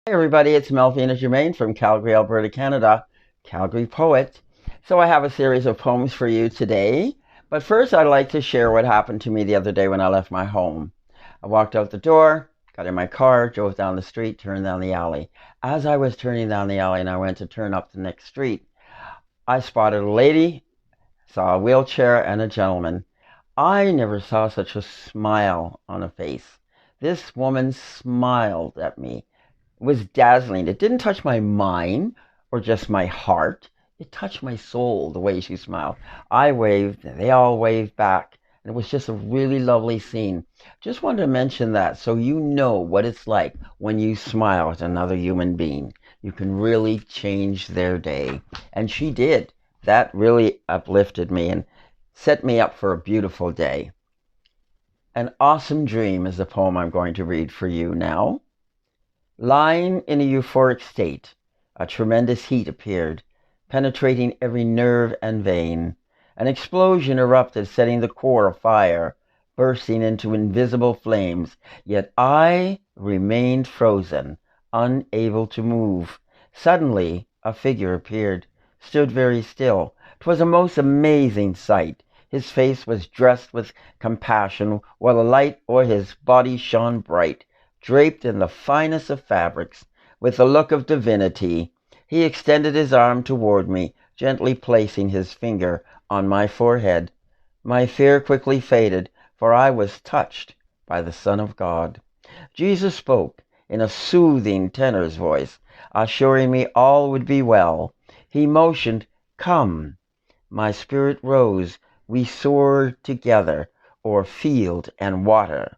Hi everybody, it's Melvina Germain from Calgary, Alberta, Canada, Calgary poet. So I have a series of poems for you today, but first I'd like to share what happened to me the other day when I left my home. I walked out the door, got in my car, drove down the street, turned down the alley. As I was turning down the alley and I went to turn up the next street, I spotted a lady, saw a wheelchair and a gentleman. I never saw such a smile on a face. This woman smiled at me. It was dazzling. It didn't touch my mind or just my heart. It touched my soul the way she smiled. I waved, they all waved back, and it was just a really lovely scene. Just wanted to mention that so you know what it's like when you smile at another human being. You can really change their day. And she did. That really uplifted me and set me up for a beautiful day. An Awesome Dream is the poem I'm going to read for you now. Lying in a euphoric state, a tremendous heat appeared, penetrating every nerve and vein. An explosion erupted, setting the core afire, bursting into invisible flames. Yet I remained frozen, unable to move. Suddenly, a figure appeared, stood very still. 'Twas a most amazing sight. His face was dressed with compassion, while the light o'er his body shone bright. Draped in the finest of fabrics, with a look of divinity, he extended his arm toward me, gently placing his finger on my forehead. My fear quickly faded, for I was touched by the Son of God. Jesus spoke in a soothing tenor's voice, assuring me all would be well. He motioned, "Come." My spirit rose. We soared together o'er field and water.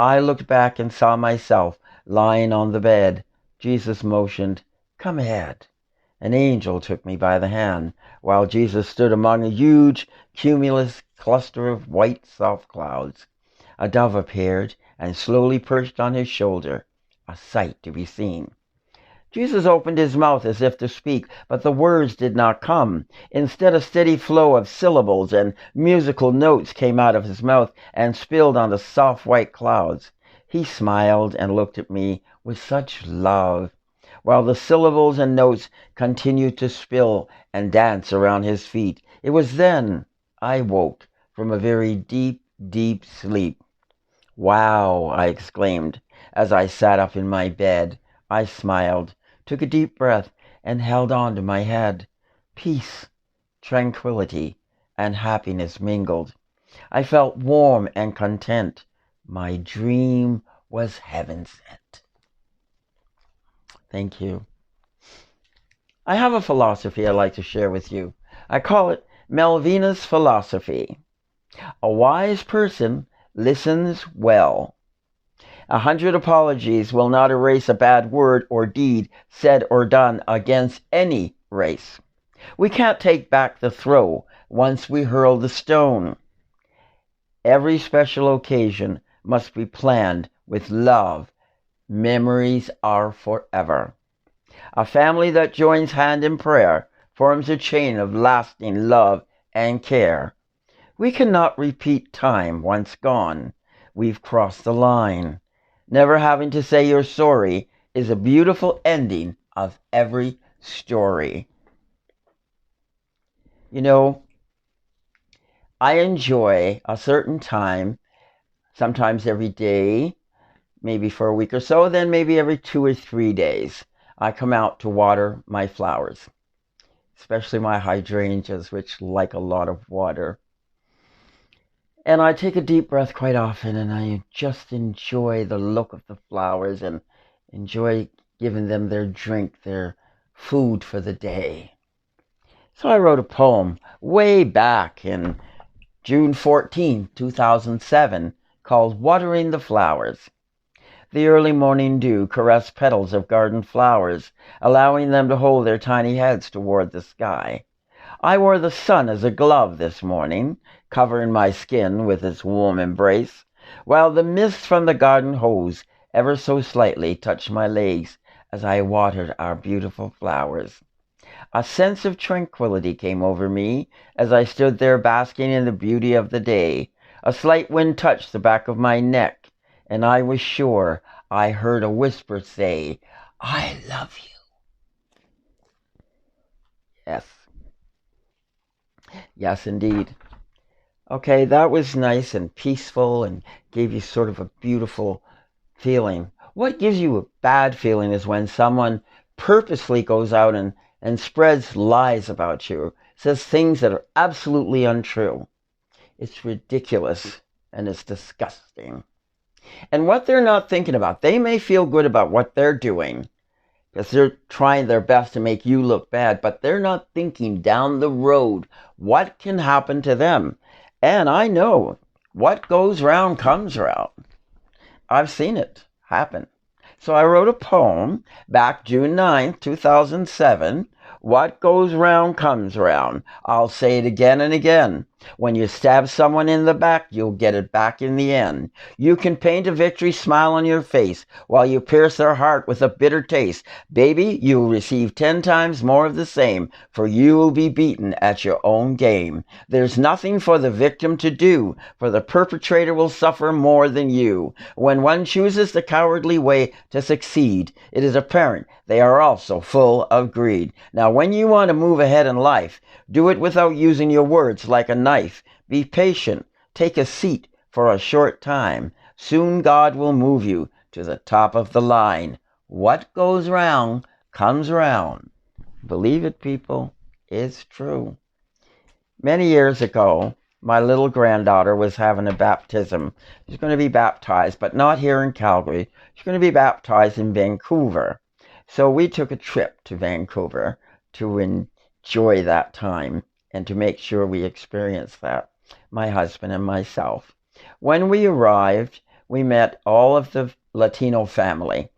I looked back and saw myself lying on the bed. Jesus motioned, "Come ahead." An angel took me by the hand, while Jesus stood among a huge, cumulus cluster of white, soft clouds. A dove appeared and slowly perched on his shoulder, a sight to be seen. Jesus opened his mouth as if to speak, but the words did not come. Instead, a steady flow of syllables and musical notes came out of his mouth and spilled on the soft white clouds. He smiled and looked at me with such love, while the syllables and notes continued to spill and dance around his feet. It was then I woke from a very deep, deep sleep. "Wow!" I exclaimed as I sat up in my bed. I smiled, took a deep breath, and held on to my head. Peace, tranquility, and happiness mingled. I felt warm and content. My dream was heaven sent. Thank you. I have a philosophy I'd like to share with you. I call it Melvina's philosophy. A wise person listens well. 100 apologies will not erase a bad word or deed said or done against any race. We can't take back the throw once we hurl the stone. Every special occasion must be planned with love. Memories are forever. A family that joins hand in prayer forms a chain of lasting love and care. We cannot repeat time once gone. We've crossed the line. Never having to say you're sorry is a beautiful ending of every story. You know, I enjoy a certain time, sometimes every day, maybe for a week or so, then maybe every 2 or 3 days, I come out to water my flowers, especially my hydrangeas, which like a lot of water. And I take a deep breath quite often, and I just enjoy the look of the flowers and enjoy giving them their drink, their food for the day. So I wrote a poem way back in June 14, 2007, called "Watering the Flowers." The early morning dew caressed petals of garden flowers, allowing them to hold their tiny heads toward the sky. I wore the sun as a glove this morning, covering my skin with its warm embrace, while the mist from the garden hose ever so slightly touched my legs as I watered our beautiful flowers. A sense of tranquility came over me as I stood there basking in the beauty of the day. A slight wind touched the back of my neck, and I was sure I heard a whisper say, I love you. Yes. Yes, indeed. Okay, that was nice and peaceful and gave you sort of a beautiful feeling. What gives you a bad feeling is when someone purposely goes out and spreads lies about you, says things that are absolutely untrue. It's ridiculous and it's disgusting. And what they're not thinking about, they may feel good about what they're doing because they're trying their best to make you look bad, but they're not thinking down the road what can happen to them. And I know what goes round comes round. I've seen it happen. So I wrote a poem back June 2007. What goes round comes round. I'll say it again and again. When you stab someone in the back, you'll get it back in the end. You can paint a victory smile on your face while you pierce their heart with a bitter taste. Baby, you'll receive 10 times more of the same, for you will be beaten at your own game. There's nothing for the victim to do, for the perpetrator will suffer more than you. When one chooses the cowardly way to succeed, it is apparent they are also full of greed. Now, when you want to move ahead in life, do it without using your words like a knife. Be patient. Take a seat for a short time. Soon God will move you to the top of the line. What goes round comes round. Believe it, people. It's true. Many years ago, my little granddaughter was having a baptism. She's going to be baptized, but not here in Calgary. She's going to be baptized in Vancouver. So we took a trip to Vancouver to enjoy that time and to make sure we experienced that, my husband and myself. When we arrived, we met all of the Latino family.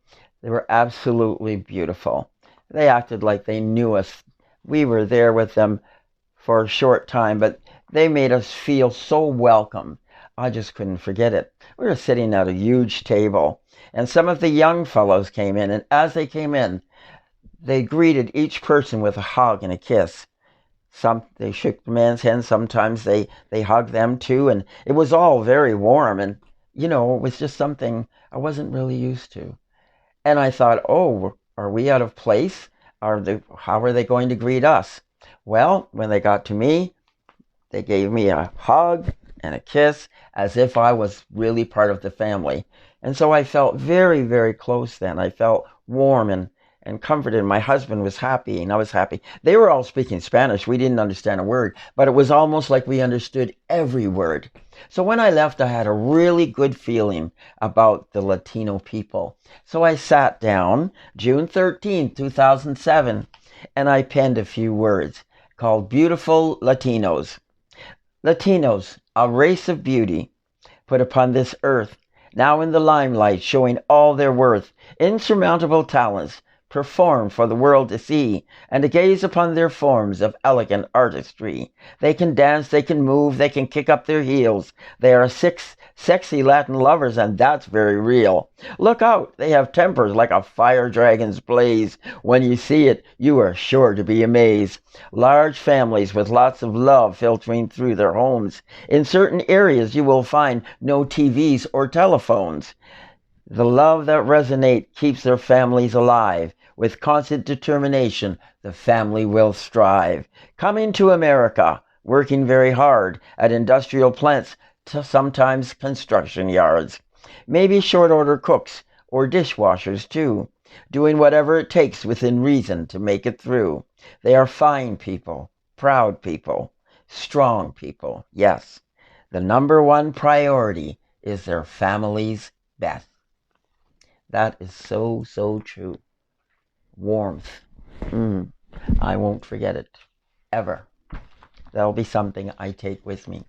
They were absolutely beautiful. They acted like they knew us. We were there with them for a short time, but they made us feel so welcome. I just couldn't forget it. We were sitting at a huge table, and some of the young fellows came in, and as they came in, they greeted each person with a hug and a kiss. Some they shook the man's hand, sometimes they hugged them too, and it was all very warm, and it was just something I wasn't really used to. And I thought, oh, are we out of place? How are they going to greet us? Well, when they got to me, they gave me a hug and a kiss as if I was really part of the family. And so I felt very, very close then. I felt warm and comforted. My husband was happy and I was happy. They were all speaking Spanish. We didn't understand a word, but it was almost like we understood every word. So when I left, I had a really good feeling about the Latino people. So I sat down June 13th, 2007, and I penned a few words called Beautiful Latinos. Latinos, a race of beauty, put upon this earth, now in the limelight, showing all their worth, insurmountable talents, perform for the world to see, and to gaze upon their forms of elegant artistry. They can dance, they can move, they can kick up their heels. They are sexy Latin lovers, and that's very real. Look out, they have tempers like a fire dragon's blaze. When you see it, you are sure to be amazed. Large families with lots of love filtering through their homes. In certain areas, you will find no TVs or telephones. The love that resonates keeps their families alive. With constant determination, the family will strive. Coming to America, working very hard at industrial plants to sometimes construction yards. Maybe short order cooks or dishwashers too, doing whatever it takes within reason to make it through. They are fine people, proud people, strong people, yes. The number one priority is their family's best. That is so, so true. Warmth. I won't forget it. Ever. That'll be something I take with me.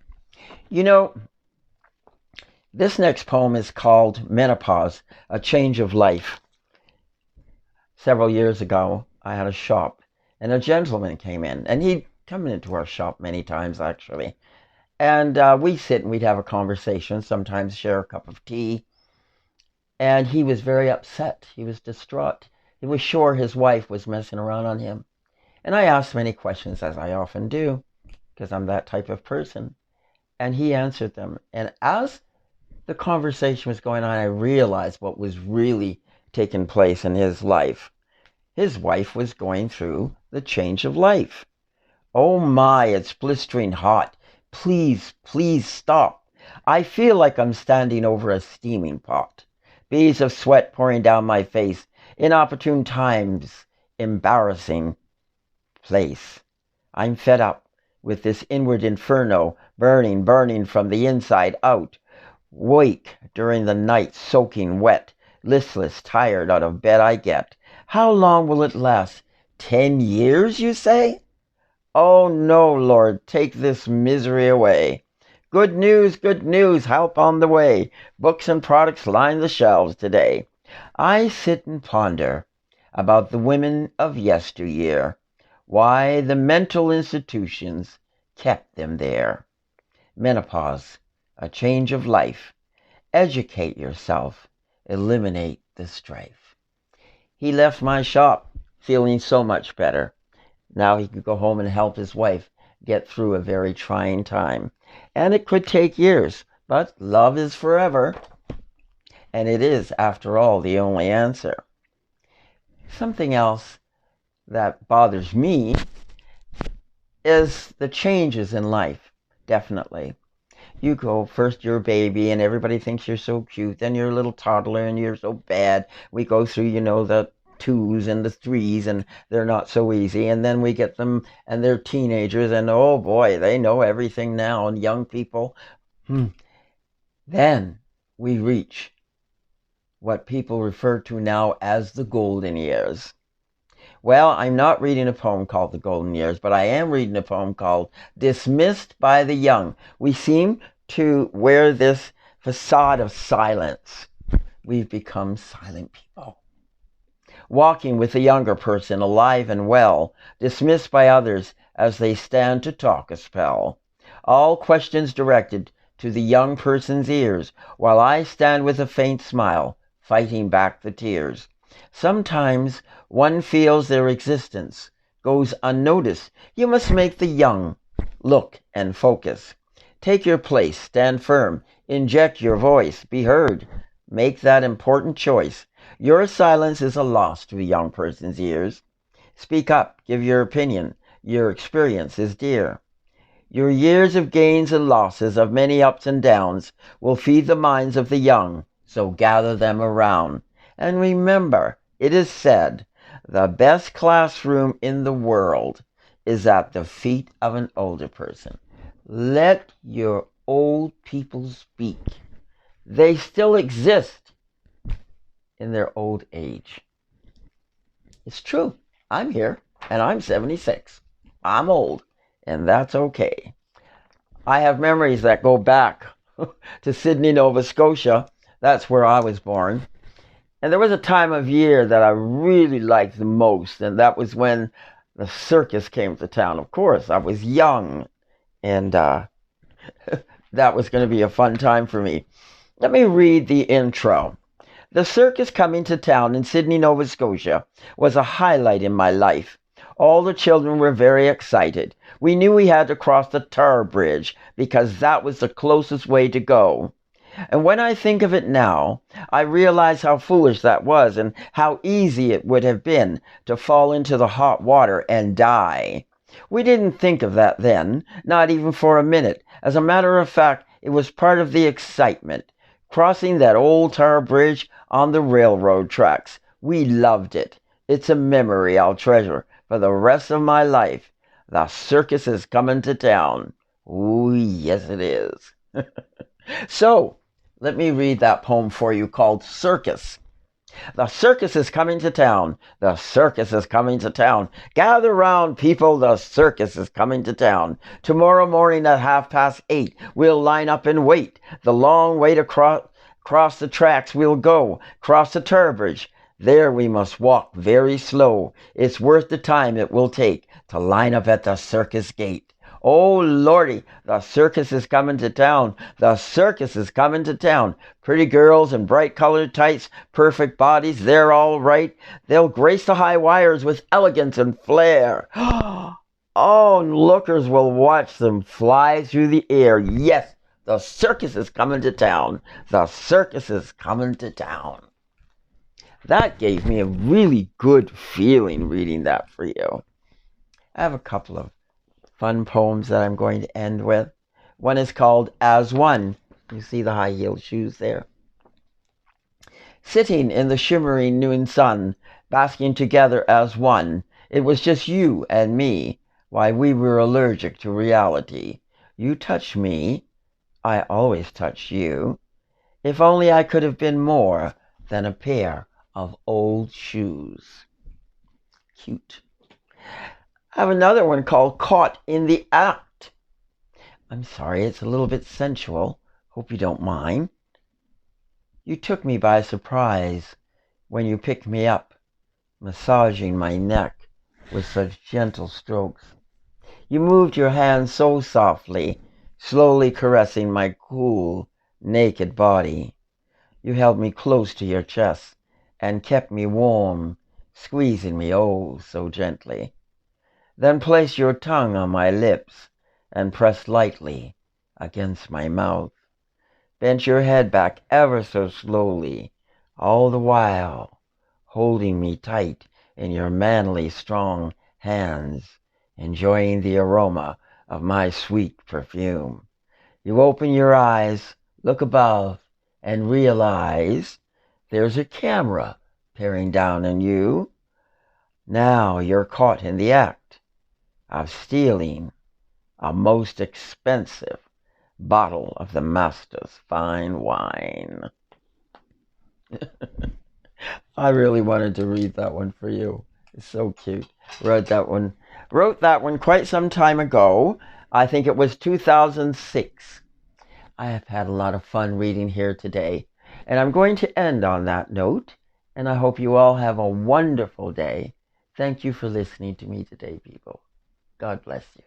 This next poem is called Menopause, A Change of Life. Several years ago, I had a shop, and a gentleman came in, and he'd come into our shop many times, actually. And we'd sit and we'd have a conversation, sometimes share a cup of tea. And he was very upset. He was distraught. He was sure his wife was messing around on him. And I asked many questions, as I often do, because I'm that type of person. And he answered them. And as the conversation was going on, I realized what was really taking place in his life. His wife was going through the change of life. Oh my, it's blistering hot. Please, please stop. I feel like I'm standing over a steaming pot. Beads of sweat pouring down my face. Inopportune times. Embarrassing place. I'm fed up with this inward inferno, burning, burning from the inside out. Wake during the night, soaking wet. Listless, tired, out of bed I get. How long will it last? 10 years, you say? Oh no, Lord, take this misery away. Good news, help on the way. Books and products line the shelves today. I sit and ponder about the women of yesteryear, why the mental institutions kept them there. Menopause, a change of life. Educate yourself, eliminate the strife. He left my shop feeling so much better. Now he could go home and help his wife get through a very trying time. And it could take years, but love is forever. And it is, after all, the only answer. Something else that bothers me is the changes in life, definitely. You go, first you're a baby and everybody thinks you're so cute, then you're a little toddler and you're so bad. We go through, the twos and the threes and they're not so easy, and then we get them and they're teenagers and oh boy, they know everything now, and young people. Then we reach what people refer to now as the golden years. Well, I'm not reading a poem called The Golden Years, but I am reading a poem called Dismissed by the Young. We seem to wear this facade of silence. We've become silent people. Walking with a younger person, alive and well, dismissed by others as they stand to talk a spell. All questions directed to the young person's ears, while I stand with a faint smile, fighting back the tears. Sometimes one feels their existence goes unnoticed. You must make the young look and focus. Take your place, stand firm, inject your voice, be heard. Make that important choice. Your silence is a loss to a young person's ears. Speak up, give your opinion. Your experience is dear. Your years of gains and losses, of many ups and downs, will feed the minds of the young, so gather them around. And remember, it is said, the best classroom in the world is at the feet of an older person. Let your old people speak. They still exist in their old age. It's true. I'm here, and I'm 76. I'm old, and that's okay. I have memories that go back to Sydney, Nova Scotia. That's where I was born. And there was a time of year that I really liked the most, and that was when the circus came to town. Of course, I was young, and that was going to be a fun time for me. Let me read the intro. The circus coming to town in Sydney, Nova Scotia was a highlight in my life. All the children were very excited. We knew we had to cross the tar bridge because that was the closest way to go. And when I think of it now, I realize how foolish that was and how easy it would have been to fall into the hot water and die. We didn't think of that then, not even for a minute. As a matter of fact, it was part of the excitement. Crossing that old tar bridge on the railroad tracks. We loved it. It's a memory I'll treasure for the rest of my life. The circus is coming to town. Ooh, yes it is. So, let me read that poem for you called Circus. The circus is coming to town. The circus is coming to town. Gather round, people. The circus is coming to town. Tomorrow morning at 8:30, we'll line up and wait. The long way to cross the tracks we'll go. Cross the tar bridge. There we must walk very slow. It's worth the time it will take to line up at the circus gate. Oh, Lordy, the circus is coming to town. The circus is coming to town. Pretty girls in bright colored tights, perfect bodies, they're all right. They'll grace the high wires with elegance and flair. Oh, lookers will watch them fly through the air. Yes, The circus is coming to town. The circus is coming to town. That gave me a really good feeling reading that for you. I have a couple of fun poems that I'm going to end with. One is called As One. You see the high-heeled shoes there. Sitting in the shimmering noon sun, basking together as one, it was just you and me. Why, we were allergic to reality. You touched me, I always touch you. If only I could have been more than a pair of old shoes. Cute. I have another one called Caught in the Act. I'm sorry, it's a little bit sensual. Hope you don't mind. You took me by surprise when you picked me up, massaging my neck with such gentle strokes. You moved your hands so softly, slowly caressing my cool, naked body. You held me close to your chest and kept me warm, squeezing me oh so gently. Then placed your tongue on my lips and pressed lightly against my mouth. Bent your head back ever so slowly, all the while holding me tight in your manly, strong hands, enjoying the aroma of my sweet perfume. You open your eyes, look above, and realize there's a camera peering down on you. Now you're caught in the act of stealing a most expensive bottle of the master's fine wine. I really wanted to read that one for you. It's so cute. Wrote that one quite some time ago. I think it was 2006. I have had a lot of fun reading here today, and I'm going to end on that note, and I hope you all have a wonderful day. Thank you for listening to me today, people. God bless you.